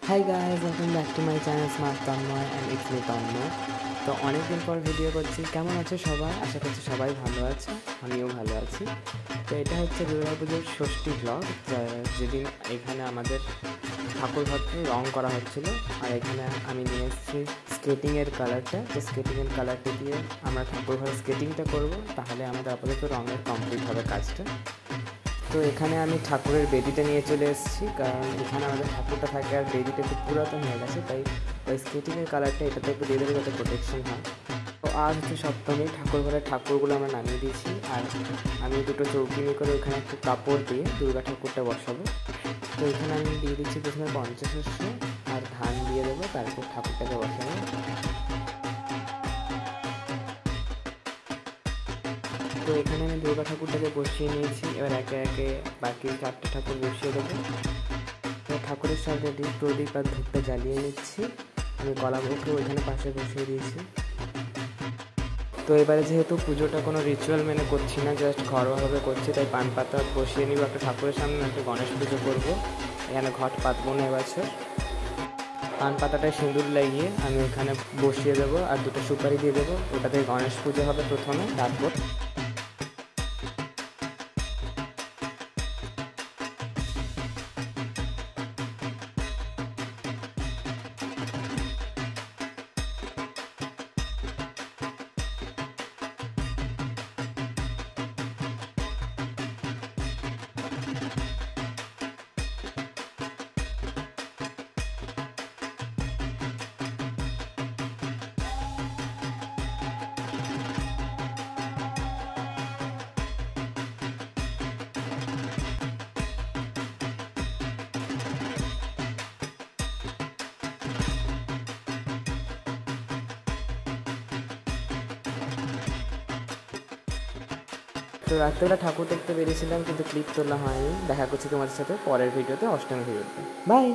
High guys, welcome back to my channel smart Tanmay and it's me Tanmay. তো অনেকদিন পর video করছি। কেমন আছে সবাই? আশা করছি সবাই ভালো আছে, আমিও ভালো আছি। তো এটা হচ্ছে দুর্গাপুজোর ষষ্ঠী ব্লগ, যেদিন এখানে আমাদের ঠাকুরঘরটি রং করা হচ্ছিলো। আর এখানে আমি নিয়ে এসেছি স্কেটিংয়ের কালারটা। তো স্কেটিংয়ের কালারটা দিয়ে আমরা ঠাকুরঘরে স্কেটিংটা করব, তাহলে আমাদের আপাতত রঙের কমপ্লিট হবে কাজটা। তো এখানে আমি ঠাকুরের বেদিটা নিয়ে চলে এসেছি, কারণ এখানে আমাদের ঠাকুরটা থাকে আর বেদিটা খুব পুরাতন হয়ে গেছে, তাই ওই স্কেটিংয়ের কালারটা এটাতে একটু দিয়ে দেবে যাতে প্রোটেকশন হয়। তো আজ হচ্ছে সপ্তমী, ঠাকুরঘরের ঠাকুরগুলো আমরা নামিয়ে দিয়েছি। আর আমি দুটো চৌকি নিয়ে করে ওখানে একটু কাপড় দিয়ে দুর্গা ঠাকুরটা বসাবো। তো এখানে আমি দিয়ে দিচ্ছি প্রথমে পঞ্চশস্য আর ধান দিয়ে দেবো, তারপর ঠাকুরটাকে বসাবো। তো এখানে আমি দুর্গা ঠাকুরটাকে বসিয়ে নিয়েছি। এবার একে একে বাকি 4টে ঠাকুর বসিয়ে দেবো। ঠাকুরের সাথে প্রদীপ আর ধূপটা জ্বালিয়ে নিচ্ছি। আমি কলাভোগকে ওইখানে পাশে বসিয়ে দিয়েছি। তো এবারে যেহেতু পুজোটা কোনো রিচুয়াল মেনে করছি না, জাস্ট ঘরোয়াভাবে করছি, তাই পান পাতা বসিয়ে নিব একটা ঠাকুরের সামনে। একটা গণেশ পুজো করবো, এখানে ঘট পাতবো না এবছর। পান পাতাটায় সিঁদুর লাগিয়ে আমি এখানে বসিয়ে দেবো আর দুটো সুপারি দিয়ে দেবো। ওটাতে গণেশ পুজো হবে প্রথমে, তারপর তো রাত্রেবেলা ঠাকুর দেখতে বেরিয়েছিলাম, কিন্তু ক্লিপ তোলা হয়নি। দেখা করছি তোমাদের সাথে পরের ভিডিওতে, অষ্টমী ভিডিওতে। বাই।